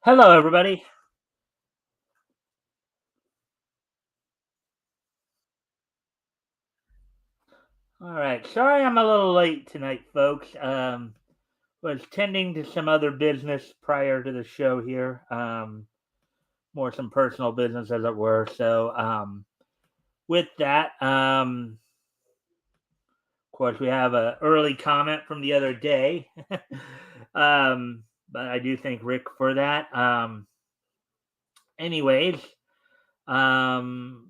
Hello, everybody. All right. Sorry I'm a little late tonight, folks. Was tending to some other business prior to the show here. More some personal business, as it were. So, with that, of course, we have an early comment from the other day. But I do thank Rick for that. Anyways, um,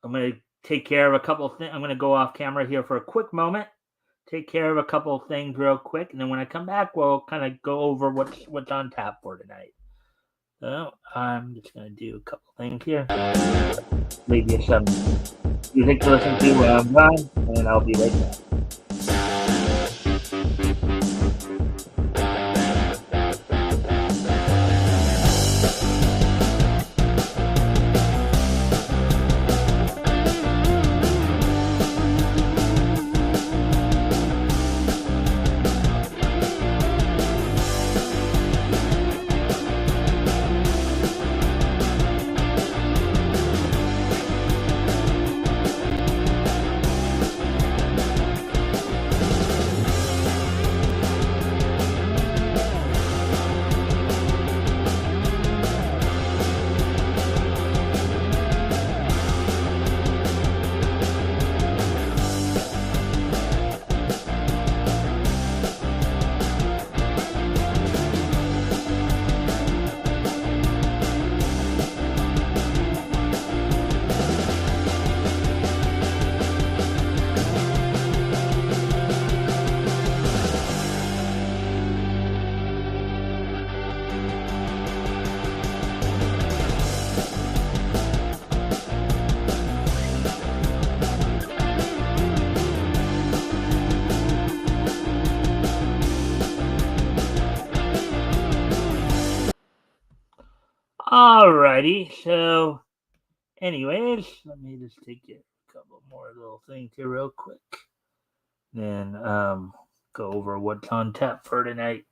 I'm going to take care of a couple of things. I'm going to go off camera here for a quick moment, take care of a couple of things real quick, and then when I come back, we'll kind of go over what's on tap for tonight. So I'm just gonna do a couple things here. Leave you some music to listen to while I'm gone, and I'll be right back. Alrighty, so anyways, let me just take a couple more little things here real quick. Then go over what's on tap for tonight.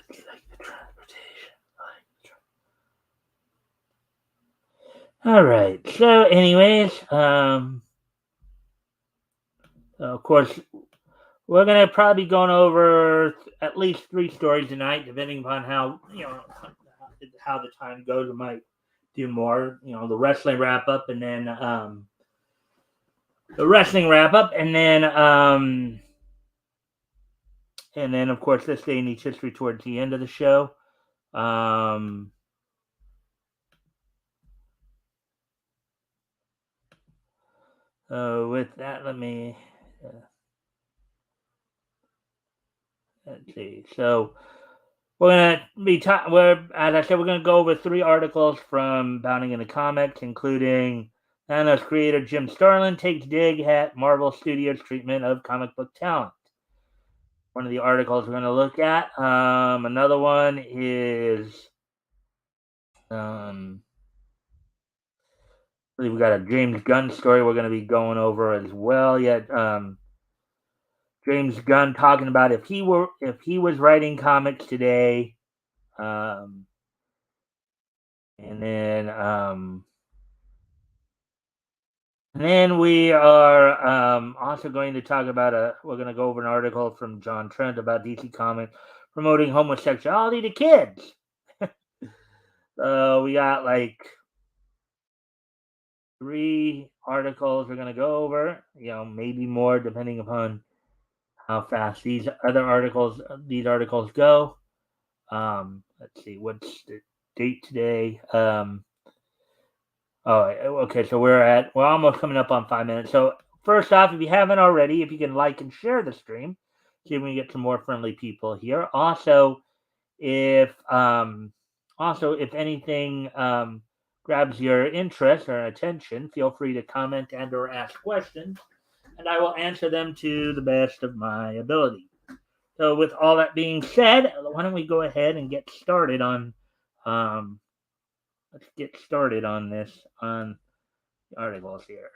It's like the transportation. All right. So, anyways, of course, we're gonna probably be going over at least 3 stories tonight, depending upon how the time goes. We might do more. The wrestling wrap up, and then of course this day needs history towards the end of the show. With that, let me. Let's see. So we're gonna be as I said, we're gonna go over 3 articles from Bounding into Comics, including Thanos creator Jim Starlin takes dig at Marvel Studios' treatment of comic book talent. One of the articles we're gonna look at. Another one is we've got a James Gunn story we're gonna be going over as well. Yet James Gunn talking about if he was writing comics today. And then we are also going to talk about we're going to go over an article from John Trent about DC Comics promoting homosexuality to kids. So we got like 3 articles we're going to go over, maybe more depending upon how fast these articles go. Let's see, what's the date today? Okay. So we're almost coming up on 5 minutes. So first off, if you haven't already, if you can like and share the stream, see if we can get some more friendly people here. Also, if anything grabs your interest or attention, feel free to comment and/or ask questions, and I will answer them to the best of my ability. So, with all that being said, why don't we go ahead and get started on um, let's get started on this on the articles here.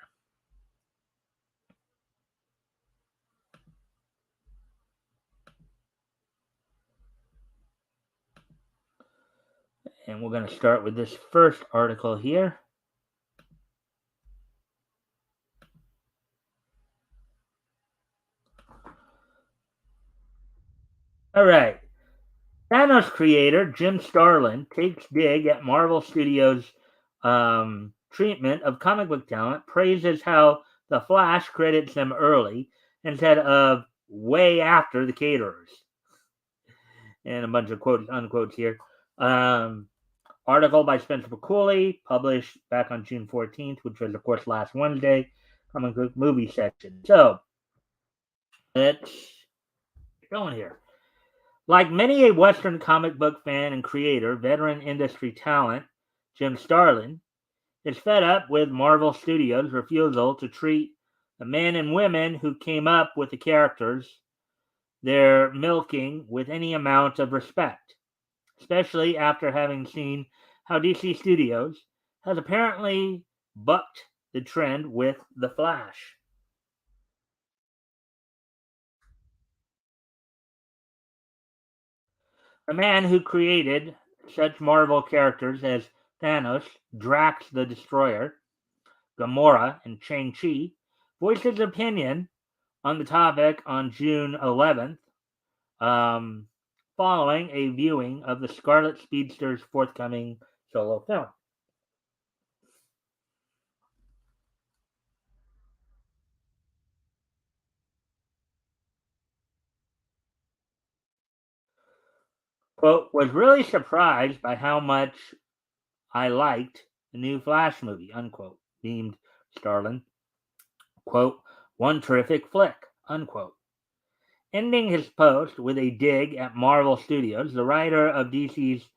And we're going to start with this first article here. All right. Thanos creator Jim Starlin takes dig at Marvel Studios' treatment of comic book talent, praises how The Flash credits them early instead of way after the caterers. And a bunch of quotes, unquotes here. Article by Spencer McCauley, published back on June 14th, which was, of course, last Wednesday, comic book movie section. So, let's get going here. Like many a Western comic book fan and creator, veteran industry talent Jim Starlin is fed up with Marvel Studios' refusal to treat the men and women who came up with the characters they're milking with any amount of respect, especially after having seen how DC Studios has apparently bucked the trend with The Flash. The man who created such Marvel characters as Thanos, Drax the Destroyer, Gamora, and Shang-Chi voiced his opinion on the topic on June 11th, um, following a viewing of the Scarlet Speedster's forthcoming solo film. Quote, was really surprised by how much I liked the new Flash movie, unquote, beamed Starlin. Quote, one terrific flick, unquote. Ending his post with a dig at Marvel Studios, the writer of DC's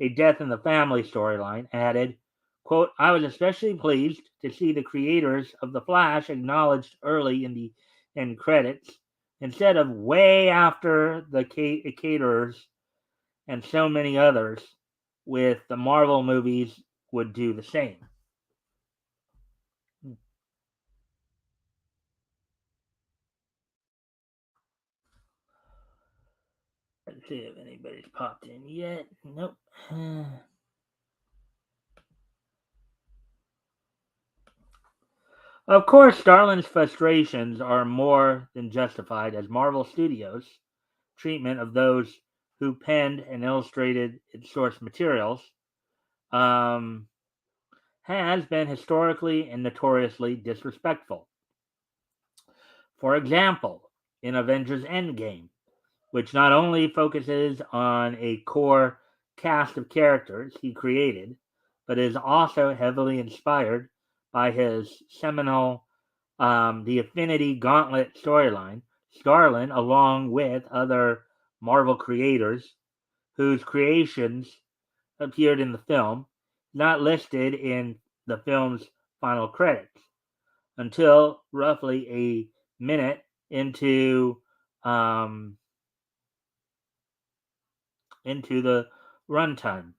A Death in the Family storyline added, quote, I was especially pleased to see the creators of The Flash acknowledged early in the end credits instead of way after the caterers and so many others with the Marvel movies would do the same. Let's see if anybody's popped in yet. Nope. Of course, Starlin's frustrations are more than justified as Marvel Studios' treatment of those who penned and illustrated its source materials um, has been historically and notoriously disrespectful. For example, in Avengers Endgame, which not only focuses on a core cast of characters he created, but is also heavily inspired by his seminal The Affinity Gauntlet storyline. Starlin, along with other Marvel creators whose creations appeared in the film, not listed in the film's final credits until roughly a minute um, into the runtime.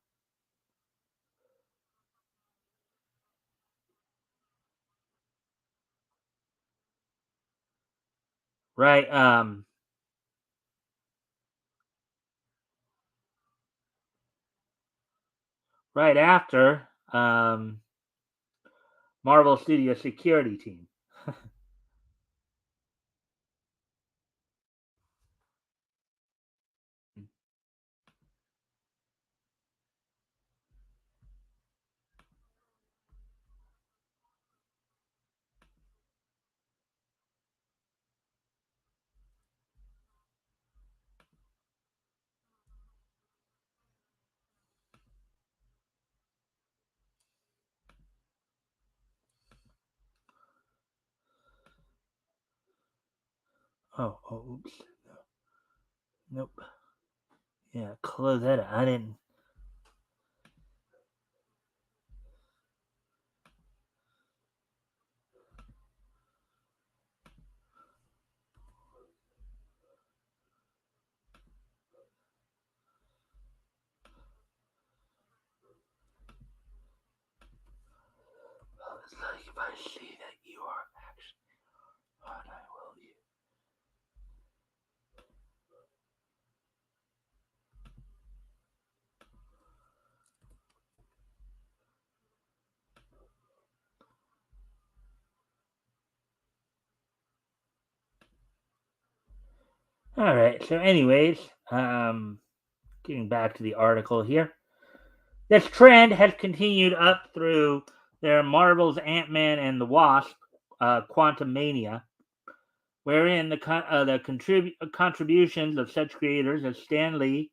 Right, right after Marvel Studio security team. Oops. Nope. Yeah, close that out. I didn't. All right. So, anyways, getting back to the article here. This trend has continued up through their Marvel's Ant-Man and the Wasp, Quantumania, wherein the contributions of such creators as Stan Lee,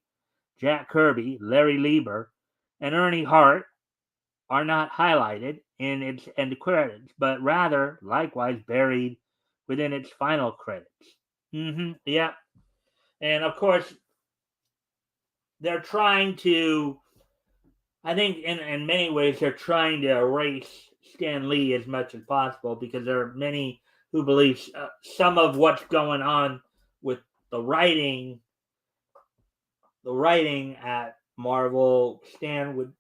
Jack Kirby, Larry Lieber, and Ernie Hart are not highlighted in its end credits, but rather likewise buried within its final credits. Yeah, and of course they're trying to. I think in many ways they're trying to erase Stan Lee as much as possible because there are many who believe some of what's going on with the writing, at Marvel, Stan would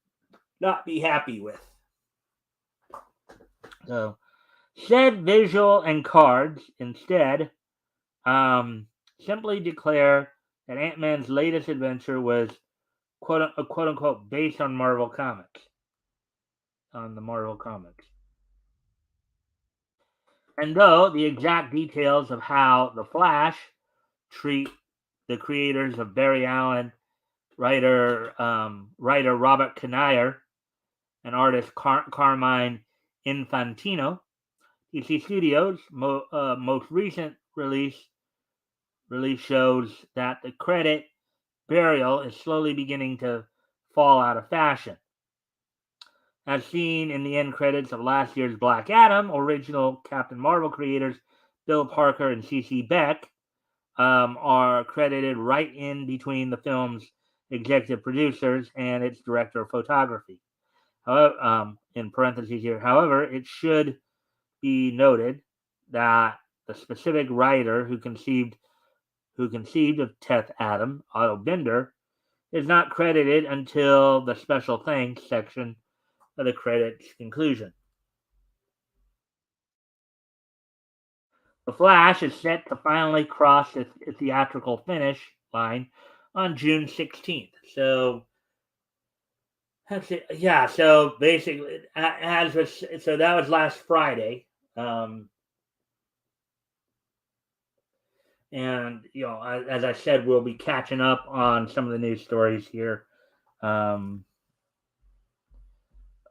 not be happy with. So, said visual and cards instead simply declare that Ant-Man's latest adventure was quote unquote based on Marvel Comics, on the Marvel Comics. And though the exact details of how The Flash treat the creators of Barry Allen, writer Robert Kanigher, and artist Carmine Infantino, DC Studios' most recent release shows that the credit burial is slowly beginning to fall out of fashion. As seen in the end credits of last year's Black Adam, original Captain Marvel creators Bill Parker and C.C. Beck are credited right in between the film's executive producers and its director of photography. However, in parentheses here, however, it should be noted that the specific writer who conceived of Teth Adam, Otto Binder, is not credited until the special thanks section of the credits conclusion. The Flash is set to finally cross the theatrical finish line on June 16th. So, yeah. So basically, so that was last Friday, and as I said, we'll be catching up on some of the news stories here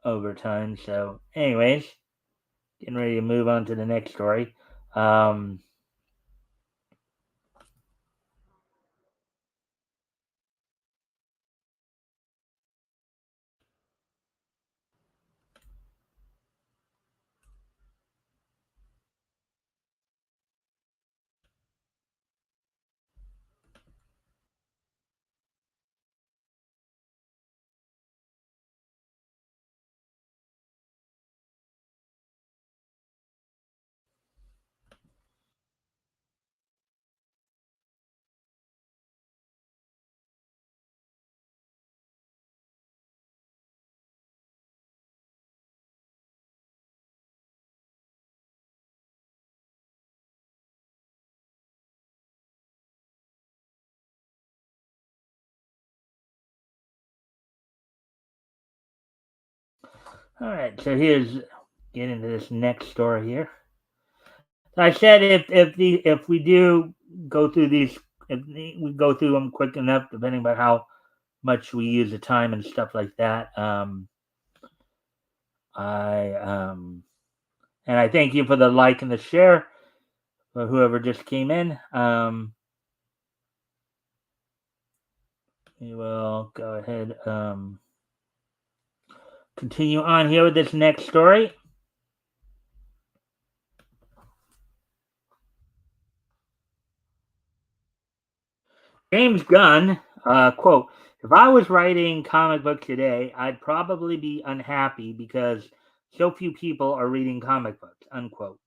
over time. So, anyways, getting ready to move on to the next story. All right, so here's get into this next story here. I said if we do go through these, if we go through them quick enough, depending on how much we use the time and stuff like that. And I thank you for the like and the share for whoever just came in. We will go ahead continue on here with this next story. James Gunn, quote, if I was writing comic books today, I'd probably be unhappy because so few people are reading comic books, unquote.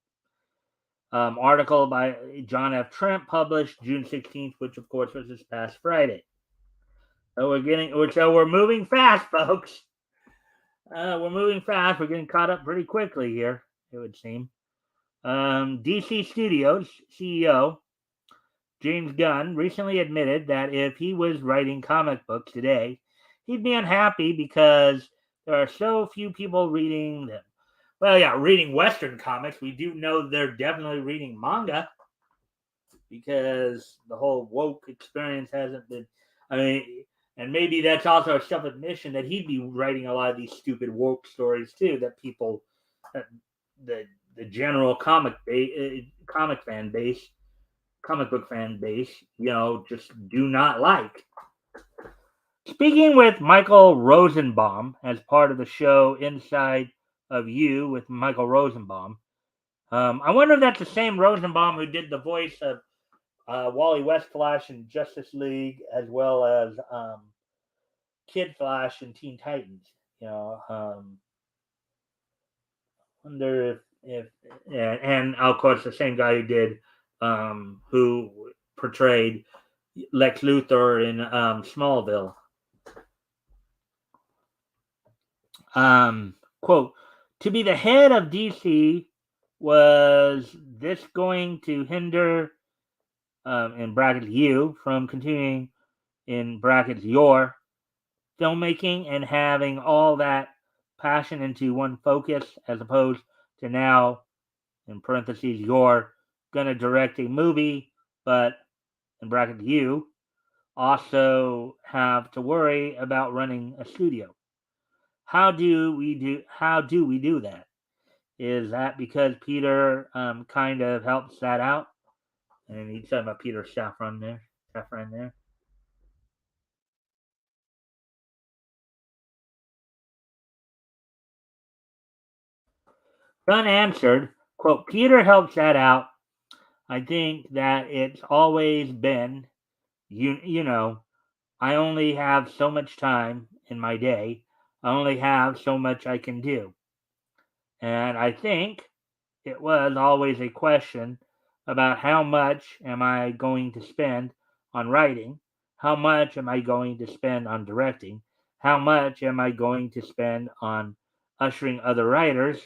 Article by John F. Trent published June 16th, which of course was this past Friday. So we're moving fast, folks. We're moving fast. We're getting caught up pretty quickly here, it would seem. DC Studios CEO James Gunn recently admitted that if he was writing comic books today, he'd be unhappy because there are so few people reading them. Well, yeah, reading Western comics. We do know they're definitely reading manga. because the whole woke experience hasn't been. I mean, and maybe that's also a self admission that he'd be writing a lot of these stupid woke stories too that people, that the the general comic fan base, comic book fan base, just do not like. Speaking with Michael Rosenbaum as part of the show Inside of You with Michael Rosenbaum, I wonder if that's the same Rosenbaum who did the voice of Wally West Flash in Justice League, as well as Kid Flash and Teen Titans. Wonder if and of course the same guy who did who portrayed Lex Luthor in Smallville. Quote, to be the head of DC, was this going to hinder, in brackets you, from continuing, in brackets your, filmmaking and having all that passion into one focus, as opposed to now, in parentheses, you're going to direct a movie, but, in brackets you, also have to worry about running a studio? How do we do that? Is that because Peter kind of helps that out? And he's talking about Peter Safran there. Safran there. Gunn answered, quote, Peter helps that out. I think that it's always been, you know, I only have so much time in my day. I only have so much I can do. And I think it was always a question about how much am I going to spend on writing? How much am I going to spend on directing? How much am I going to spend on ushering other writers?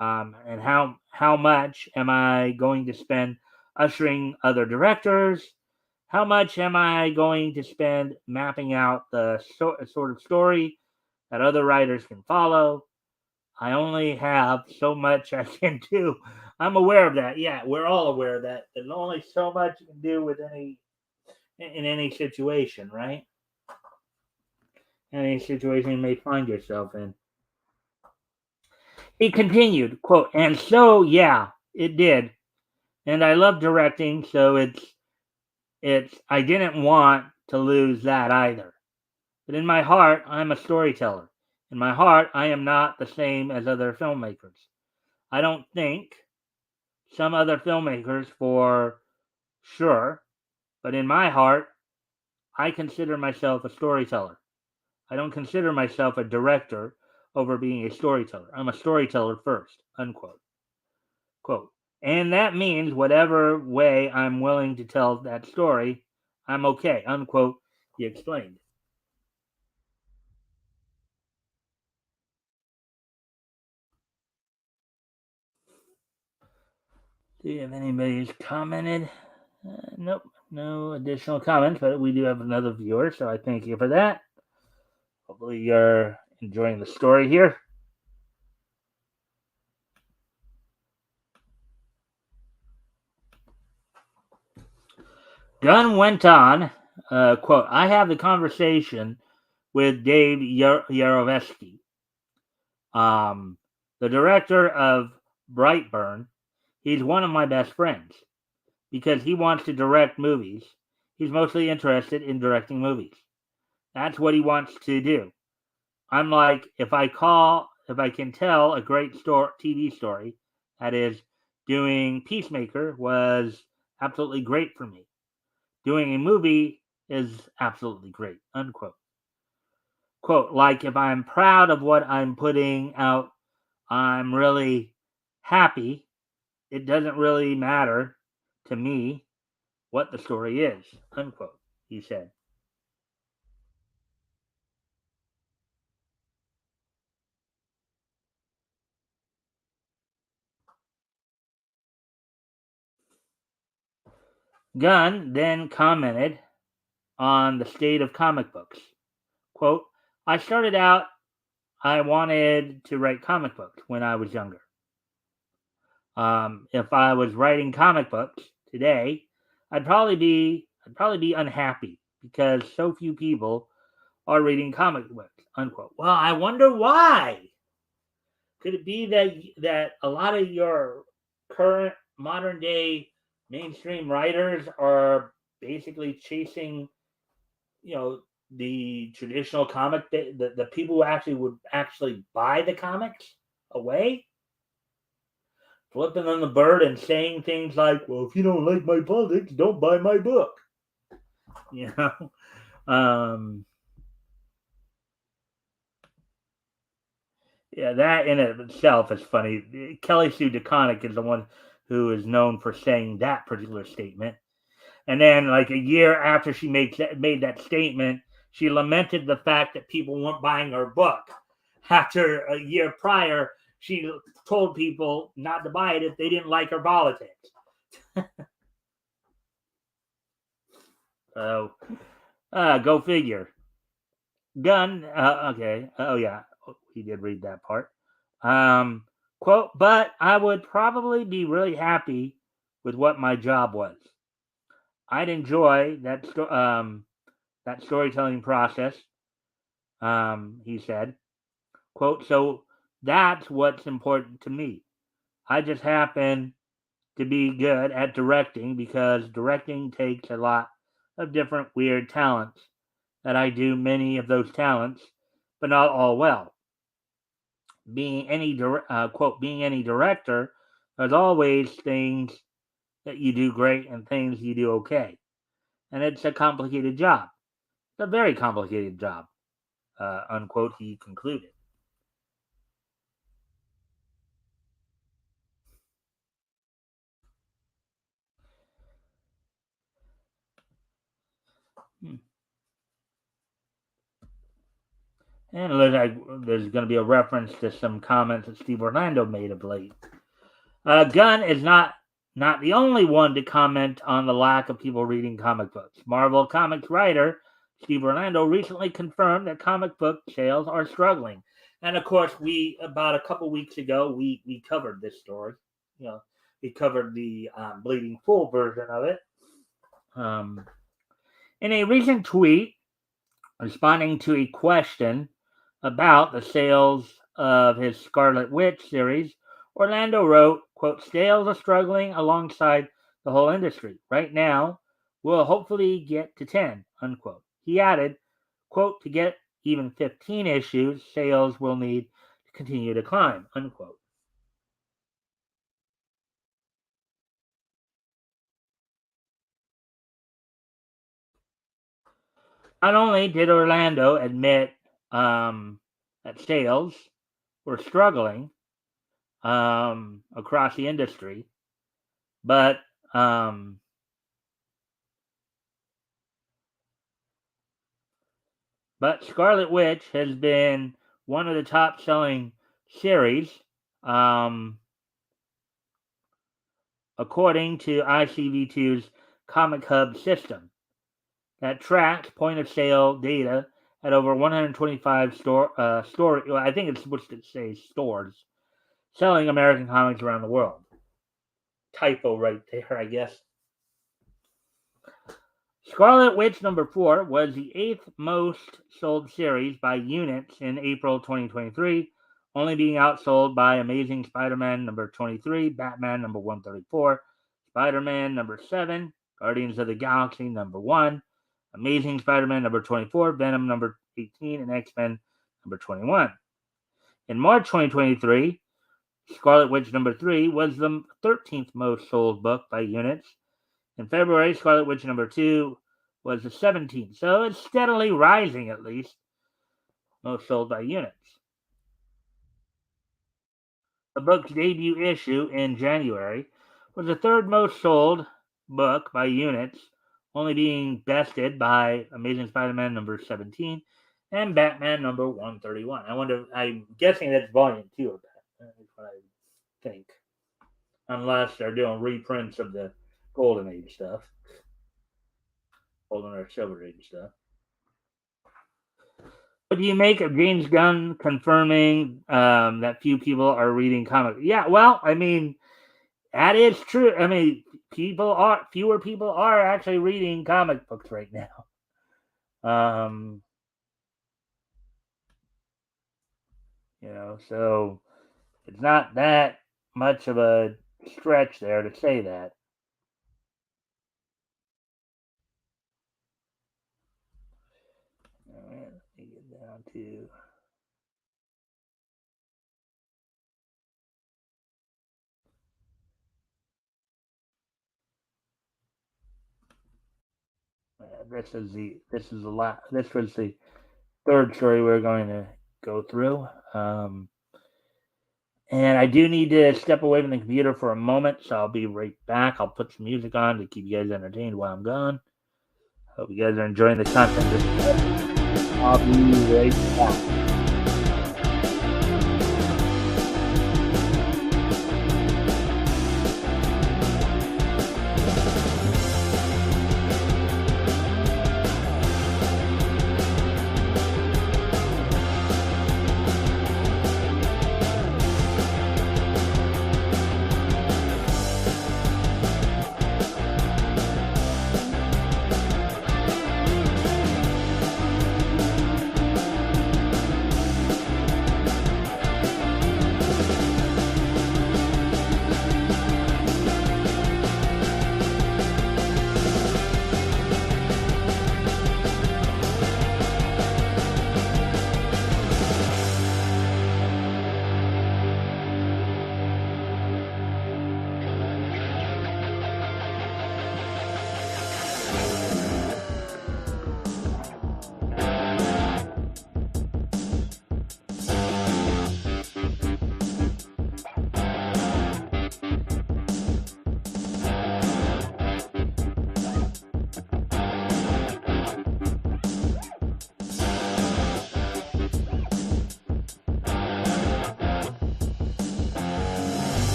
And how much am I going to spend ushering other directors? How much am I going to spend mapping out the sort of story that other writers can follow? I only have so much I can do. I'm aware of that. Yeah, we're all aware of that. There's only so much you can do with any situation, right? Any situation you may find yourself in. He continued, quote, and so yeah, it did. And I love directing, so it's I didn't want to lose that either. But in my heart, I'm a storyteller. In my heart, I am not the same as other filmmakers. I don't think some other filmmakers for sure, but in my heart, I consider myself a storyteller. I don't consider myself a director over being a storyteller. I'm a storyteller first, unquote. Quote. And that means whatever way I'm willing to tell that story, I'm okay, unquote, he explained. Do you have anybody who's commented? Nope, no additional comments, but we do have another viewer, so I thank you for that. Hopefully, you're enjoying the story here. Gunn went on, quote, I have the conversation with Dave Yarovesky, um, the director of Brightburn. He's one of my best friends because he wants to direct movies. He's mostly interested in directing movies. That's what he wants to do. I'm like, if I can tell a great TV story, that is, doing Peacemaker was absolutely great for me. Doing a movie is absolutely great, unquote. Quote, like if I'm proud of what I'm putting out, I'm really happy. It doesn't really matter to me what the story is, unquote, he said. Gunn then commented on the state of comic books. Quote, I started out, I wanted to write comic books when I was younger. If I was writing comic books today, I'd probably be unhappy because so few people are reading comic books. Unquote. Well, I wonder why. Could it be that a lot of your current modern day mainstream writers are basically chasing, you know, the traditional comic, the people who actually would actually buy the comics away, flipping on the bird and saying things like, "Well, if you don't like my politics, don't buy my book." You know, um, yeah, that in of itself is funny. Kelly Sue DeConnick is the one who is known for saying that particular statement. And then, like a year after she made that statement, she lamented the fact that people weren't buying her book. After a year prior, she told people not to buy it if they didn't like her politics. So, go figure. Gun. Okay. Oh yeah, he did read that part. Um, quote. But I would probably be really happy with what my job was. I'd enjoy that storytelling process. He said, quote, so that's what's important to me. I just happen to be good at directing because directing takes a lot of different weird talents that I do many of those talents, but not all well. Being any director, there's always things that you do great and things you do okay. And it's a complicated job. It's a very complicated job, unquote, he concluded. Hmm. And it looks like there's going to be a reference to some comments that Steve Orlando made of late. Gunn is not the only one to comment on the lack of people reading comic books. Marvel Comics writer Steve Orlando recently confirmed that comic book sales are struggling. And of course, we about a couple weeks ago we covered this story. You know, we covered the Bleeding Full version of it. Um, in a recent tweet, responding to a question about the sales of his Scarlet Witch series, Orlando wrote, quote, sales are struggling alongside the whole industry. Right now, we'll hopefully get to 10, unquote. He added, quote, to get even 15 issues, sales will need to continue to climb, unquote. Not only did Orlando admit that sales were struggling across the industry, but Scarlet Witch has been one of the top selling series, um, according to ICV2's Comic Hub system that tracks point of sale data at over 125 store. Well, I think it's supposed to say stores selling American comics around the world. Typo right there, I guess. Scarlet Witch number 4 was the eighth most sold series by units in April 2023, only being outsold by Amazing Spider-Man number 23, Batman number 134, Spider-Man number 7, Guardians of the Galaxy number 1, Amazing Spider-Man number 24, Venom number 18, and X-Men number 21. In March 2023, Scarlet Witch number 3 was the 13th most sold book by units. In February, Scarlet Witch number 2 was the 17th, so it's steadily rising at least, most sold by units. The book's debut issue in January was the third most sold book by units, only being bested by Amazing Spider-Man number 17 and Batman number 131. I'm guessing that's volume 2 of that. That's what I think. Unless they're doing reprints of the Golden Age stuff, Golden or Silver Age stuff. What do you make of James Gunn confirming that few people are reading comics? Yeah, well, I mean, that is true. I mean, fewer people are actually reading comic books right now. So it's not that much of a stretch there to say that. All right, let me get down to. This was the third story we're going to go through. And I do need to step away from the computer for a moment, so I'll be right back. I'll put some music on to keep you guys entertained while I'm gone. Hope you guys are enjoying the content. I'll be right back.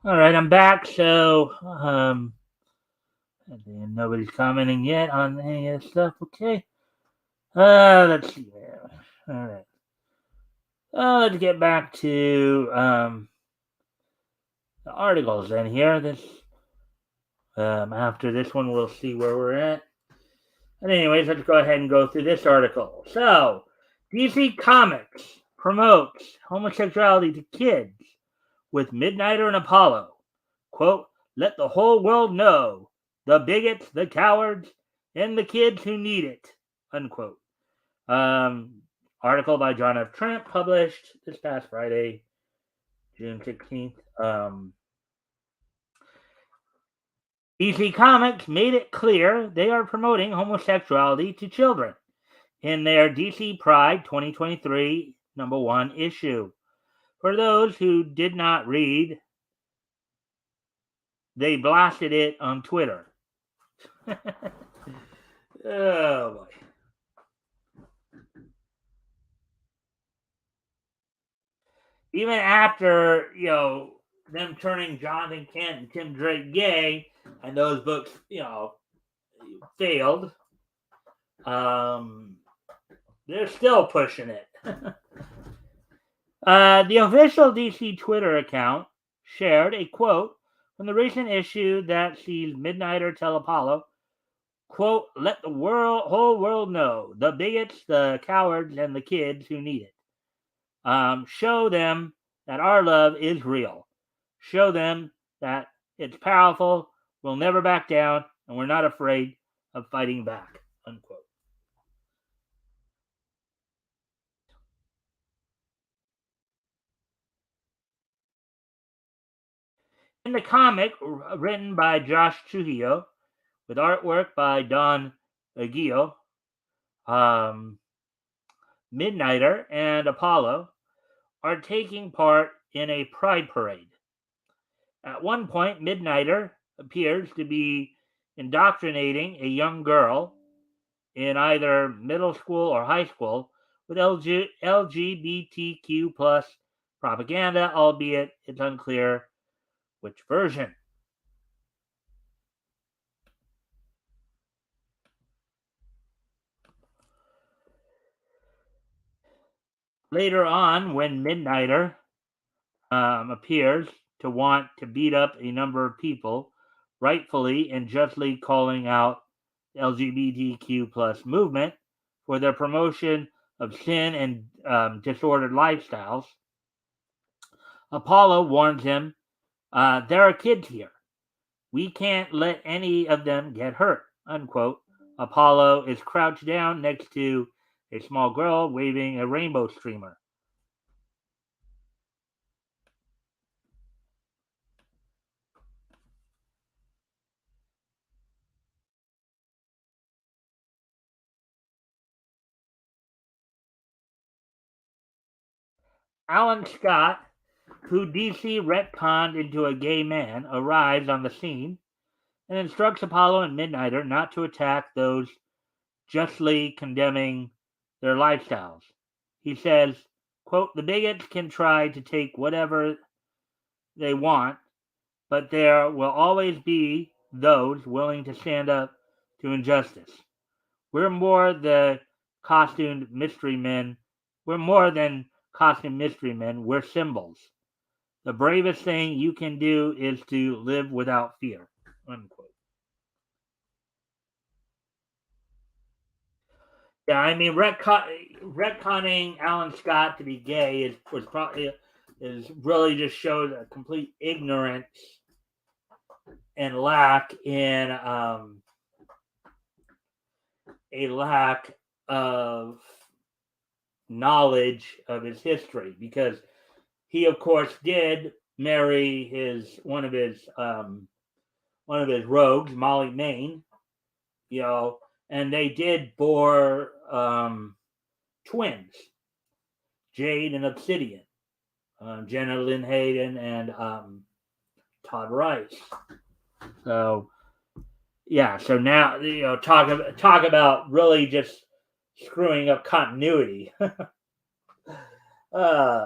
All right, I'm back. So, nobody's commenting yet on any of this stuff. Okay. Let's see there. All right. Let's get back to the articles in here. After this one, we'll see where we're at. But anyways, let's go ahead and go through this article. So, DC Comics promotes homosexuality to kids with Midnighter and Apollo. Quote, let the whole world know, the bigots, the cowards, and the kids who need it. Unquote. Article by John F. Trent, published this past Friday, June 16th. DC Comics made it clear they are promoting homosexuality to children in their DC Pride 2023 #1 issue. For those who did not read, they blasted it on Twitter. Oh boy. Even after, them turning Jonathan Kent and Tim Drake gay, and those books, failed, they're still pushing it. The official DC Twitter account shared a quote from the recent issue that sees Midnighter tell Apollo, quote, let the whole world know, the bigots, the cowards, and the kids who need it. Show them that our love is real. Show them that it's powerful, we'll never back down, and we're not afraid of fighting back, unquote. In the comic, written by Josh Trujillo, with artwork by Don Aguillo, um, Midnighter and Apollo are taking part in a pride parade. At one point, Midnighter appears to be indoctrinating a young girl in either middle school or high school with LGBTQ plus propaganda, albeit it's unclear which version. Later on, when Midnighter appears to want to beat up a number of people, rightfully and justly calling out the LGBTQ plus movement for their promotion of sin and disordered lifestyles, Apollo warns him, there are kids here. We can't let any of them get hurt, unquote. Apollo is crouched down next to a small girl waving a rainbow streamer. Alan Scott, who DC retconned into a gay man, arrives on the scene and instructs Apollo and Midnighter not to attack those justly condemning their lifestyles. He says, quote, the bigots can try to take whatever they want, but there will always be those willing to stand up to injustice. We're more the costumed mystery men. We're more than costumed mystery men. We're symbols. The bravest thing you can do is to live without fear. Unquote. Yeah, I mean, retconning Alan Scott to be gay is really just shows a complete ignorance and a lack of knowledge of his history, because he of course did marry his one of his rogues, Molly Main, you know, and they did bore twins, Jade and Obsidian, Jenna Lynn Hayden and Todd Rice. So yeah, so now talk about really just screwing up continuity. uh,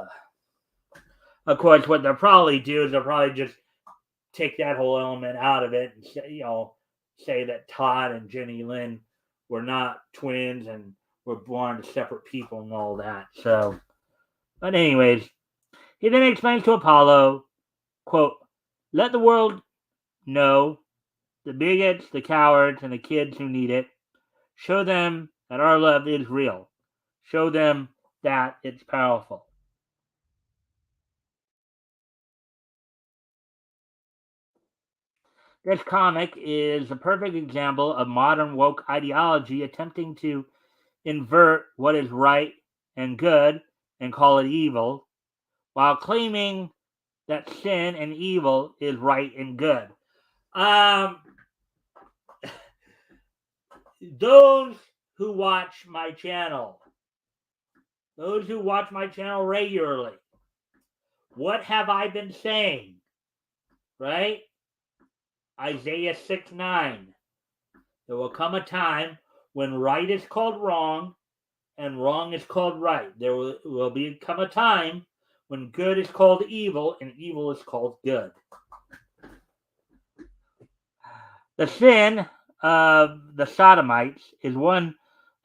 of course, what they'll probably do is they'll probably just take that whole element out of it and say that Todd and Jenny Lynn were not twins and were born to separate people and all that. So, but anyways, he then explains to Apollo, quote, let the world know, the bigots, the cowards, and the kids who need it. Show them that our love is real. Show them that it's powerful. This comic is a perfect example of modern woke ideology attempting to invert what is right and good and call it evil, while claiming that sin and evil is right and good. Those who watch my channel, regularly, what have I been saying? Right? Isaiah 6:9. There will come a time when right is called wrong and wrong is called right. There will become a time when good is called evil and evil is called good. The sin of the Sodomites is one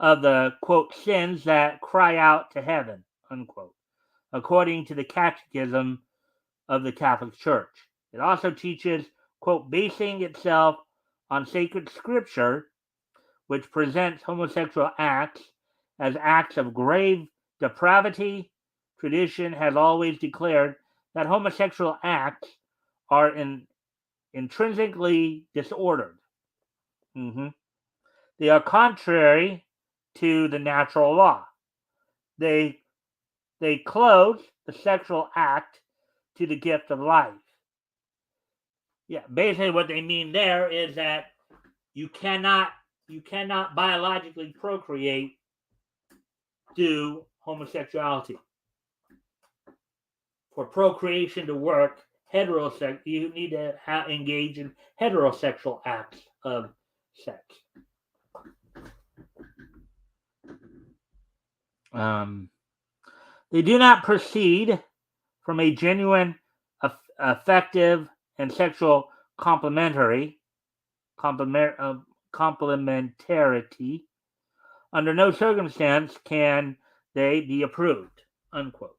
of the, quote, sins that cry out to heaven, unquote, according to the Catechism of the Catholic Church. It also teaches quote, basing itself on sacred scripture, which presents homosexual acts as acts of grave depravity. Tradition has always declared that homosexual acts are intrinsically disordered. Mhm. They are contrary to the natural law. They close the sexual act to the gift of life. Yeah, basically what they mean there is that you cannot biologically procreate through homosexuality. For procreation to work, you need to engage in heterosexual acts of sex. They do not proceed from a genuine, effective, and sexual complementarity. Under no circumstance can they be approved. Unquote.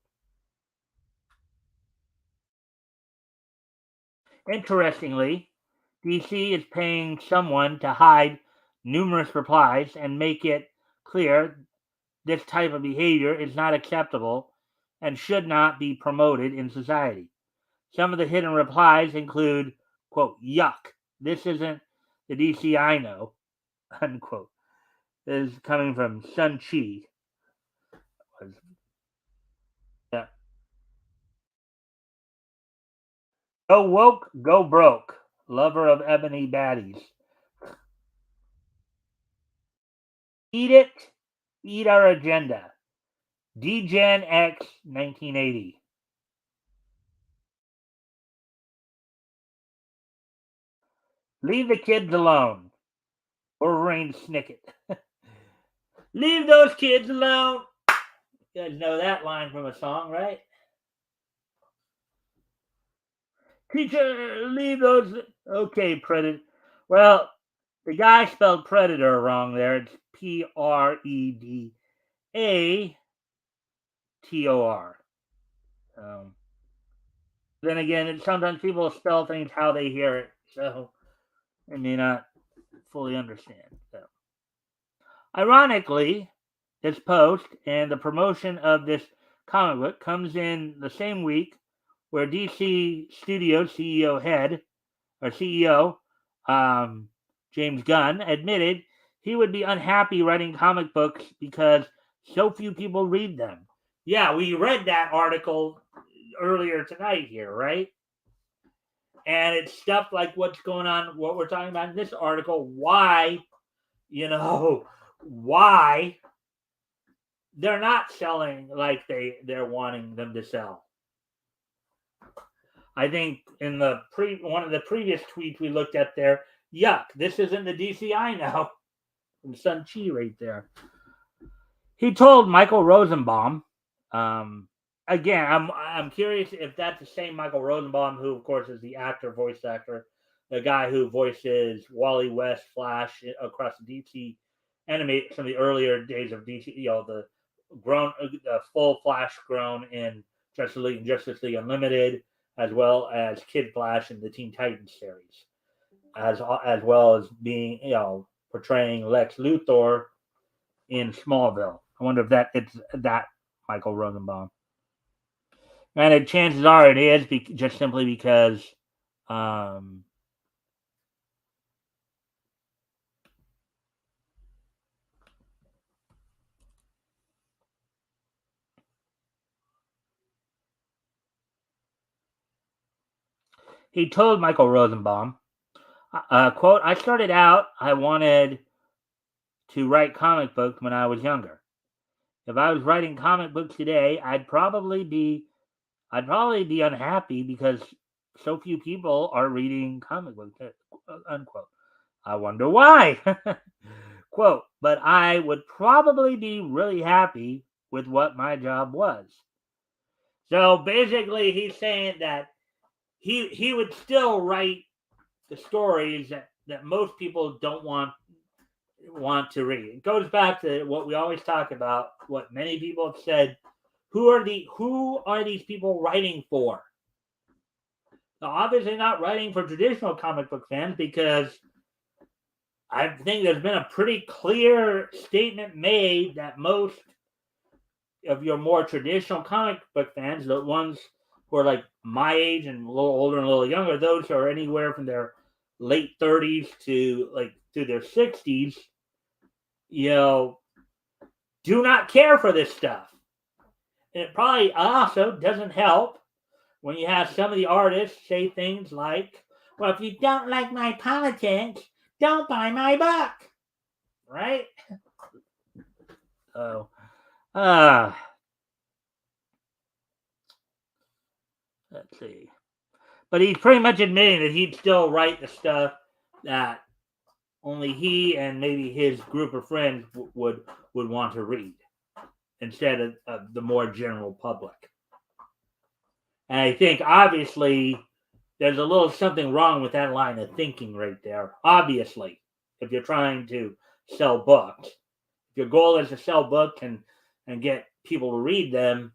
Interestingly, DC is paying someone to hide numerous replies and make it clear this type of behavior is not acceptable and should not be promoted in society. Some of the hidden replies include, quote, yuck, this isn't the DC I know, unquote. This is coming from Sun Chi. Yeah. Go woke, go broke. Lover of ebony baddies. Eat it, eat our agenda. DGen X 1980. Leave the kids alone. Wolverine Snicket. Leave those kids alone. You guys know that line from a song, right? Teacher, leave those. Okay, Predator. Well, the guy spelled Predator wrong there. It's Predator. Then again, sometimes people spell things how they hear it, so they may not fully understand. So. Ironically, this post and the promotion of this comic book comes in the same week where DC Studios CEO James Gunn admitted he would be unhappy writing comic books because so few people read them. Yeah, we read that article earlier tonight here, right? And it's stuff like what's going on, what we're talking about in this article, why they're not selling like they're wanting them to sell. I think in one of the previous tweets we looked at there, yuck, this isn't the DC I know. From Sun Chi right there. He told Michael Rosenbaum, again, I'm curious if that's the same Michael Rosenbaum, who of course is the voice actor, the guy who voices Wally West, Flash across the DC animated some of the earlier days of DC, the full Flash grown in Justice League Unlimited, as well as Kid Flash in the Teen Titans series, as well as being portraying Lex Luthor in Smallville. I wonder if it's that Michael Rosenbaum. And chances are it is just simply because he told Michael Rosenbaum, quote, I started out, I wanted to write comic books when I was younger. If I was writing comic books today, I'd probably be unhappy because so few people are reading comic books, unquote. I wonder why. Quote, but I would probably be really happy with what my job was. So basically he's saying that he would still write the stories that most people don't want to read. It goes back to what we always talk about, what many people have said, who are these people writing for? Obviously not writing for traditional comic book fans, because I think there's been a pretty clear statement made that most of your more traditional comic book fans, the ones who are like my age and a little older and a little younger, those who are anywhere from their late 30s to their 60s, you know, do not care for this stuff. And it probably also doesn't help when you have some of the artists say things like, well, if you don't like my politics, don't buy my book. Right? So, let's see. But he's pretty much admitting that he'd still write the stuff that only he and maybe his group of friends would want to read, instead of the more general public. And I think obviously there's a little something wrong with that line of thinking right there. Obviously, if you're trying to sell books, if your goal is to sell books and get people to read them,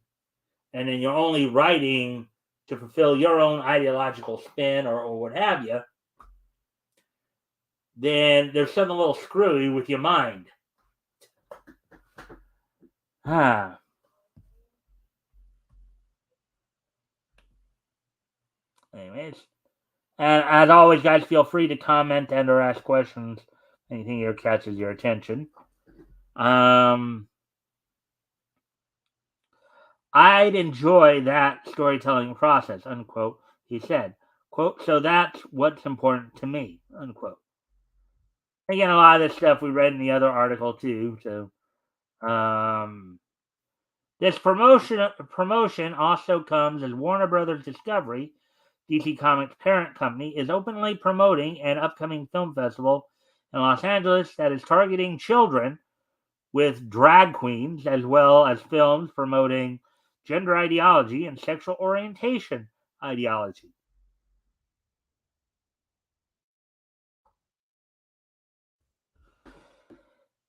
and then you're only writing to fulfill your own ideological spin or what have you, then there's something a little screwy with your mind. Anyways, and as always, guys, feel free to comment and or ask questions. Anything here catches your attention. I'd enjoy that storytelling process, unquote, he said. Quote, so that's what's important to me, unquote. Again, a lot of this stuff we read in the other article too. So this promotion also comes as Warner Brothers Discovery, DC Comics' parent company, is openly promoting an upcoming film festival in Los Angeles that is targeting children with drag queens, as well as films promoting gender ideology and sexual orientation ideology.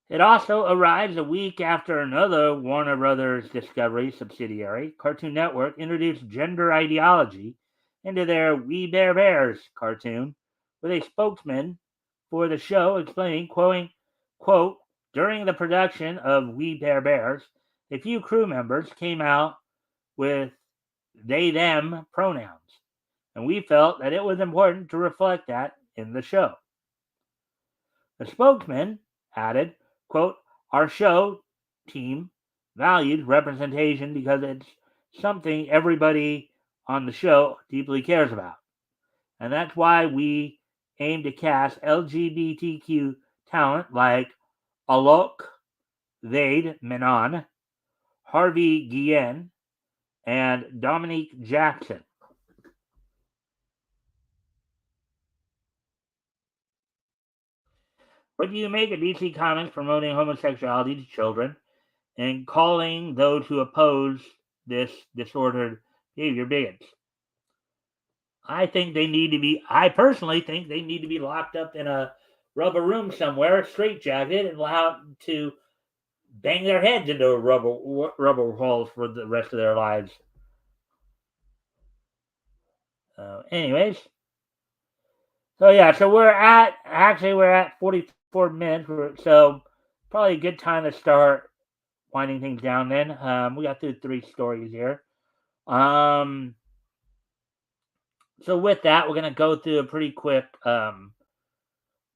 It also arrives a week after another Warner Brothers Discovery subsidiary, Cartoon Network, introduced gender ideology into their We Bare Bears cartoon, with a spokesman for the show explaining, quote, during the production of We Bare Bears, a few crew members came out with they/them pronouns, and we felt that it was important to reflect that in the show. The spokesman added, quote, our show team values representation because it's something everybody on the show deeply cares about. And that's why we aim to cast LGBTQ talent like Alok Vade Menon, Harvey Guillen, and Dominique Jackson. What do you make of DC Comics promoting homosexuality to children and calling those who oppose this disordered behavior bigots? I personally think they need to be locked up in a rubber room somewhere, straitjacketed, and allowed to bang their heads into rubber holes for the rest of their lives. Anyways, so yeah, so we're at 44 minutes, so probably a good time to start winding things down. Then we got through 3 stories here. So with that, we're gonna go through a pretty quick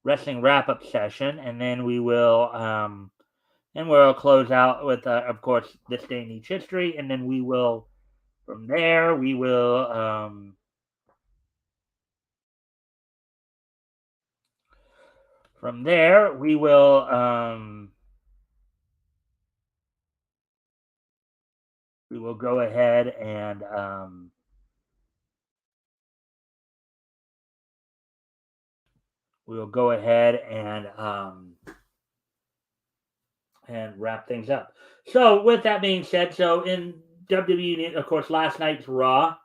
wrestling wrap up session, and then we'll close out with of course this day in each history, and then we will from there we will go ahead and wrap things up. So with that being said, so in WWE, of course, last night's Raw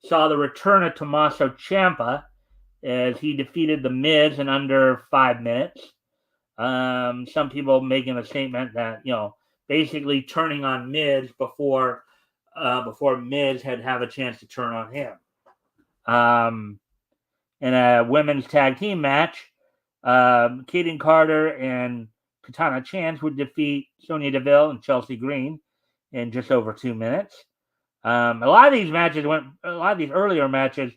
saw the return of Tommaso Ciampa as he defeated The Miz in under 5 minutes. Some people making a statement that, basically turning on Miz before Miz had a chance to turn on him. In a women's tag team match, Kaden Carter and Katana Chance would defeat Sonya Deville and Chelsea Green in just over 2 minutes. A lot of these earlier matches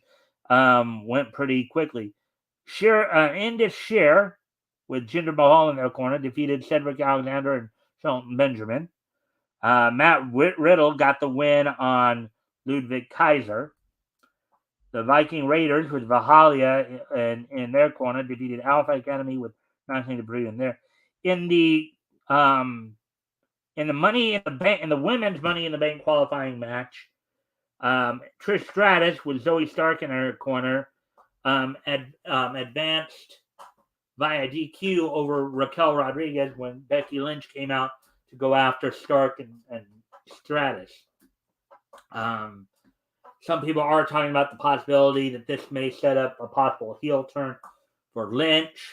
went pretty quickly. Indus Sher, with Jinder Mahal in their corner, defeated Cedric Alexander and Shelton Benjamin. Matt Riddle got the win on Ludwig Kaiser. The Viking Raiders with Valhalla in their corner defeated Alpha Academy with nothing to breathe in there. In the Money in the Bank, in the women's Money in the Bank qualifying match, Trish Stratus with Zoe Stark in her corner advanced via DQ over Raquel Rodriguez when Becky Lynch came out to go after Stark and Stratus. Some people are talking about the possibility that this may set up a possible heel turn for Lynch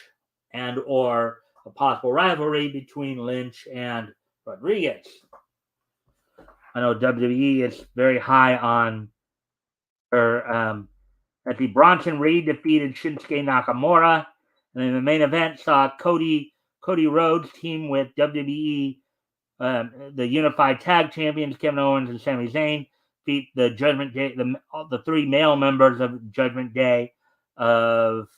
and or a possible rivalry between Lynch and Rodriguez. I know WWE is very high on her. Bronson Reed defeated Shinsuke Nakamura, and in the main event saw Cody Rhodes team with WWE, the Unified Tag Champions Kevin Owens and Sami Zayn, beat the Judgment Day, the three male members of Judgment Day of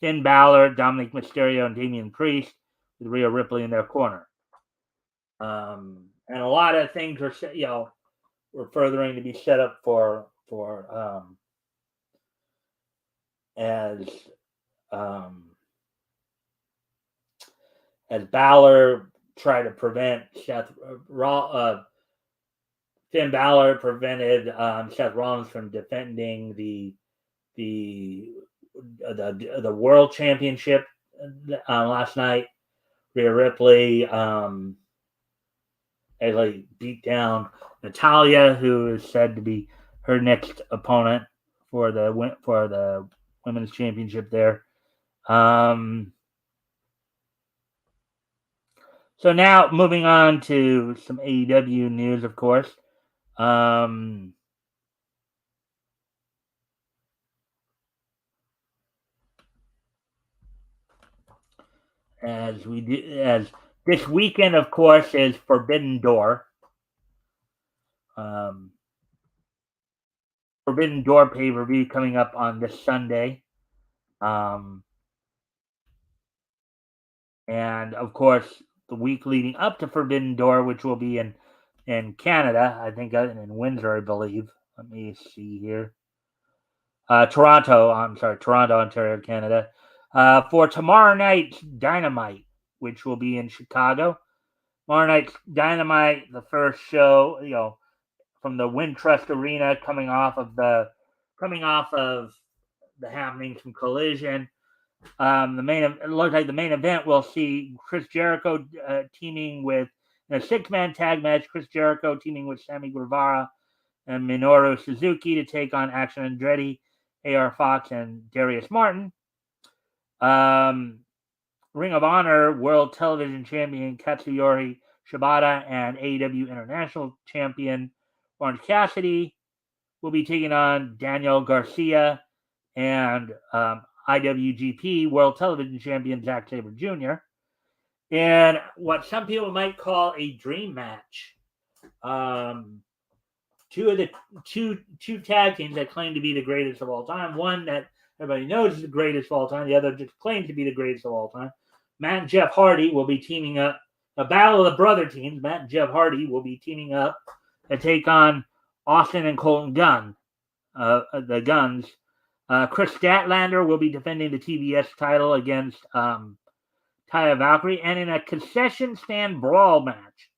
Finn Balor, Dominic Mysterio, and Damian Priest, with Rhea Ripley in their corner. And a lot of things were furthering to be set up for as Balor tried to prevent Finn Balor prevented Seth Rollins from defending the World Championship last night. Rhea Ripley beat down Natalya, who is said to be her next opponent for the women's championship there. So now moving on to some AEW news, of course. As this weekend, of course, is Forbidden Door. Forbidden Door pay-per-view coming up on this Sunday. And of course, the week leading up to Forbidden Door, which will be in Canada, I think in Windsor, I believe. Let me see here. Toronto, Ontario, Canada. For tomorrow night's Dynamite, which will be in Chicago. Tomorrow night's Dynamite, the first show, from the Wintrust Arena, coming off of the happenings from Collision. It looks like the main event will see Chris Jericho teaming with, in a 6-man tag match, Chris Jericho teaming with Sammy Guevara and Minoru Suzuki to take on Action Andretti, AR Fox, and Darius Martin. Ring of Honor World Television Champion Katsuyori Shibata and AEW International Champion Orange Cassidy will be taking on Daniel Garcia and IWGP World Television Champion Zack Sabre Jr. in what some people might call a dream match. Two tag teams that claim to be the greatest of all time. One that everybody knows is the greatest of all time. The other just claims to be the greatest of all time. Matt and Jeff Hardy will be teaming up. A battle of the brother teams. Matt and Jeff Hardy will be teaming up to take on Austin and Colton Gunn, the Guns. Chris Statlander will be defending the TBS title against Taya Valkyrie, and in a concession stand brawl match,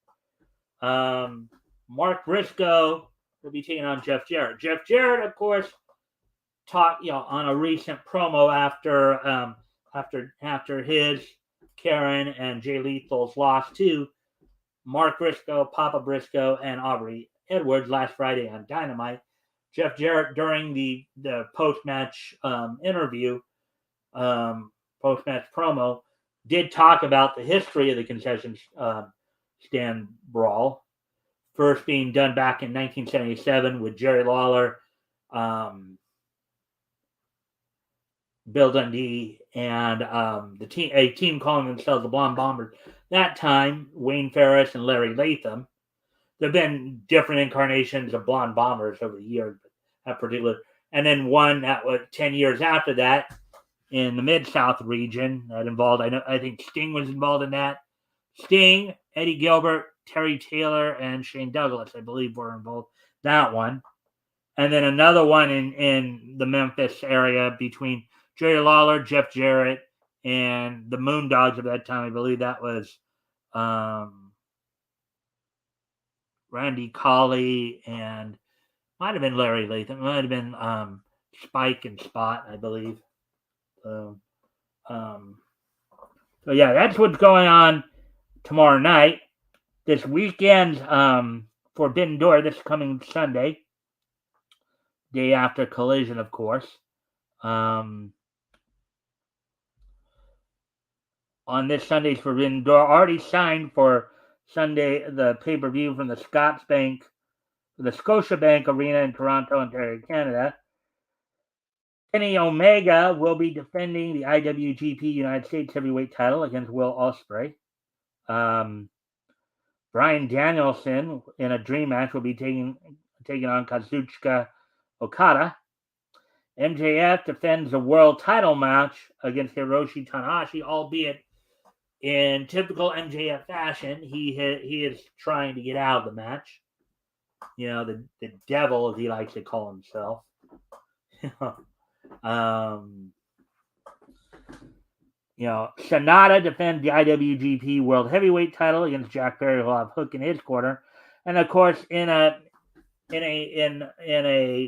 Mark Briscoe will be taking on Jeff Jarrett. Jeff Jarrett, of course, talked on a recent promo after his, Karen, and Jay Lethal's loss to Mark Briscoe, Papa Briscoe, and Aubrey Edwards last Friday on Dynamite. Jeff Jarrett, during the post-match interview, post-match promo, did talk about the history of the concession stand brawl, first being done back in 1977 with Jerry Lawler Bill Dundee and a team calling themselves the Blonde Bombers. That time, Wayne Ferris and Larry Latham. There have been different incarnations of Blonde Bombers over the years, but that particular, and then one that was 10 years after that in the Mid-South region that involved, I think Sting was involved in that. Sting, Eddie Gilbert, Terry Taylor, and Shane Douglas, I believe, were involved. That one. And then another one in the Memphis area between Jerry Lawler, Jeff Jarrett, and the Moondogs of that time. I believe that was Randy Colley and might have been Larry Latham. It might have been Spike and Spot, I believe. So yeah, that's what's going on tomorrow night. This weekend, Forbidden Door, this coming Sunday, day after Collision, of course. On this Sunday's Forbidden Door, already signed for Sunday, the pay-per-view from the Scotiabank Arena in Toronto, Ontario, Canada. Kenny Omega will be defending the IWGP United States Heavyweight title against Will Ospreay. Bryan Danielson, in a dream match, will be taking on Kazuchika Okada. MJF defends a world title match against Hiroshi Tanahashi, albeit in typical MJF fashion, he is trying to get out of the match. You know, the devil, as he likes to call himself. Sonata defends the IWGP World Heavyweight title against Jack Perry, who'll have Hook in his corner. And of course, in a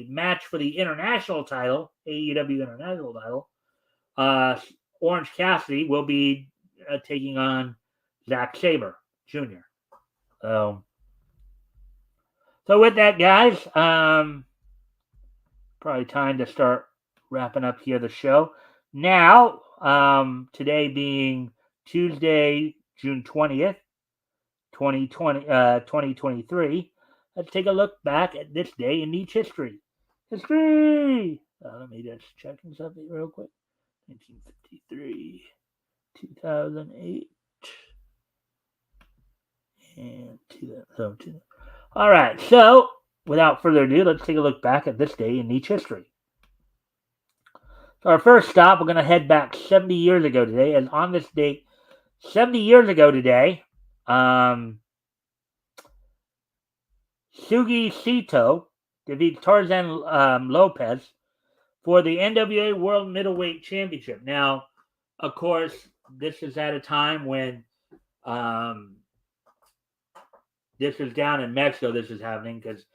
match for the international title, AEW International title, Orange Cassidy will be taking on Zack Sabre Jr. So with that, guys, probably time to start wrapping up here the show. Now, today being Tuesday, June 20th, 2023, let's take a look back at this day in Nietzsche history. Let me just check something real quick. 1953, 2008, and 2002. All right, so without further ado, let's take a look back at this day in Nietzsche history. So our first stop, we're going to head back 70 years ago today, and on this date, 70 years ago today, Sugi Sito defeats Tarzan Lopez for the NWA World Middleweight Championship. Now, of course, this is at a time when this is down in Mexico. This is happening because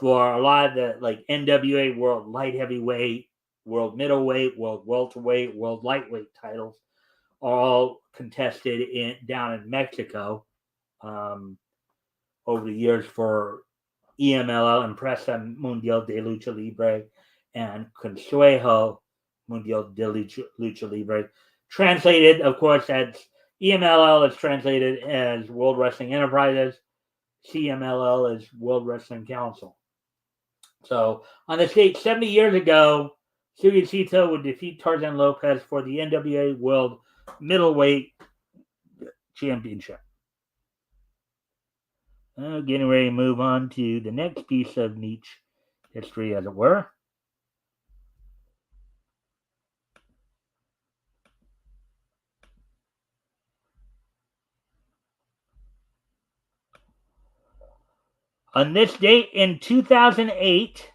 for a lot of the NWA World Light Heavyweight, World Middleweight, World Welterweight, World Lightweight titles are all contested down in Mexico over the years for EMLL, Empresa Mundial de Lucha Libre, and Consejo Mundial de Lucha Libre. Translated, of course, as EMLL is translated as World Wrestling Enterprises. CMLL is World Wrestling Council. So, on this date, 70 years ago, Sugi Sito would defeat Tarzan Lopez for the NWA World Middleweight Championship. Getting ready to move on to the next piece of Nietzsche history, as it were. On this date in 2008,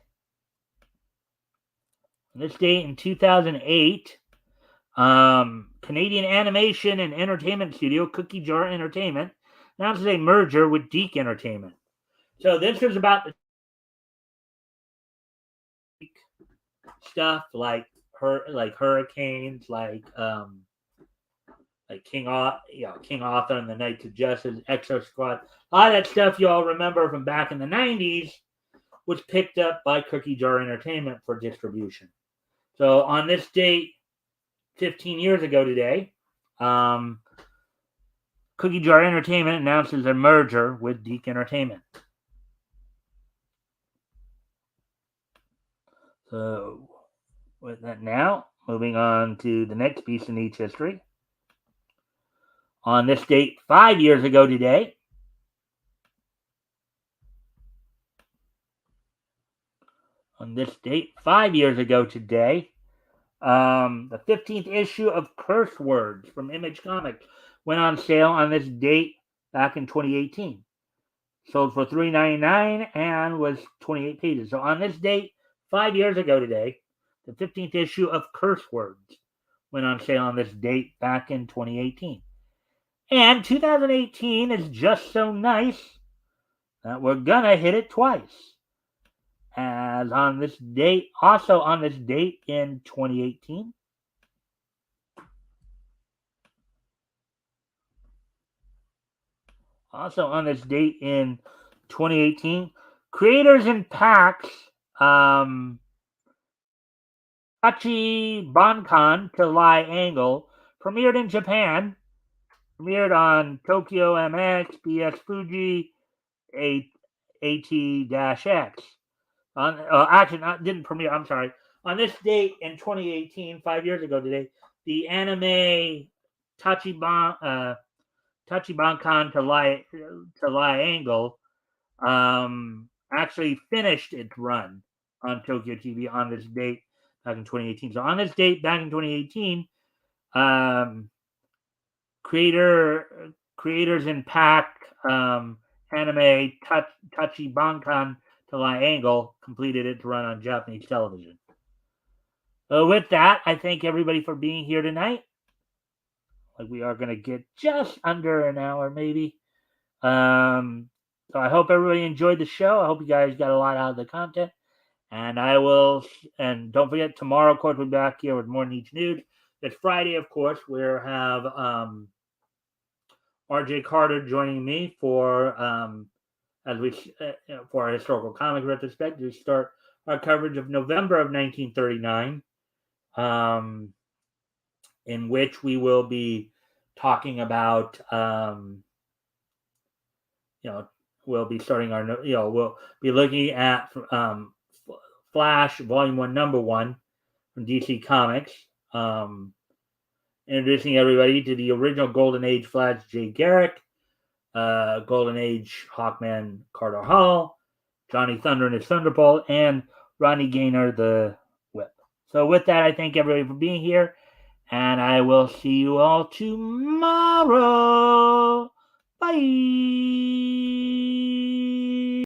Canadian animation and entertainment studio Cookie Jar Entertainment announces a merger with Deke Entertainment. So this was about the stuff like hurricanes, like King Arthur and the Knights of Justice, Exo Squad. A lot of that stuff you all remember from back in the 90s was picked up by Cookie Jar Entertainment for distribution. So on this date, 15 years ago today, Cookie Jar Entertainment announces a merger with Deke Entertainment. So with that now, moving on to the next piece in each history. On this date, 5 years ago today, the 15th issue of Curse Words from Image Comics went on sale on this date back in 2018. Sold for $3.99 and was 28 pages. So on this date, 5 years ago today, the 15th issue of Curse Words went on sale on this date back in 2018. And 2018 is just so nice that we're gonna hit it twice. As on this date, also on this date in 2018, creators in packs, Tachi Bankan to Lie Angle premiered in Japan, premiered on Tokyo MX, BX Fuji, AT-X. Didn't premiere. I'm sorry. On this date in 2018, 5 years ago today, the anime Tachibankan to Lie Angle actually finished its run on Tokyo TV on this date back in 2018. So on this date back in 2018, creators in pack anime Tachibankan to Lie Angle completed its run on Japanese television. So with that, I thank everybody for being here tonight. Like we are going to get just under an hour, maybe. So I hope everybody enjoyed the show. I hope you guys got a lot out of the content. And don't forget, tomorrow, of course, we'll be back here with more Niche News. This Friday, of course, we'll have RJ Carter joining me for for our historical comic retrospective. We start our coverage of November of 1939, in which we will be talking about, we'll be starting our, we'll be looking at Flash Volume 1, Number 1 from DC Comics, introducing everybody to the original Golden Age Flash, Jay Garrick, Golden Age Hawkman, Carter Hall, Johnny Thunder and his Thunderbolt, and Rodney Gaynor, the Whip. So with that, I thank everybody for being here, and I will see you all tomorrow. Bye.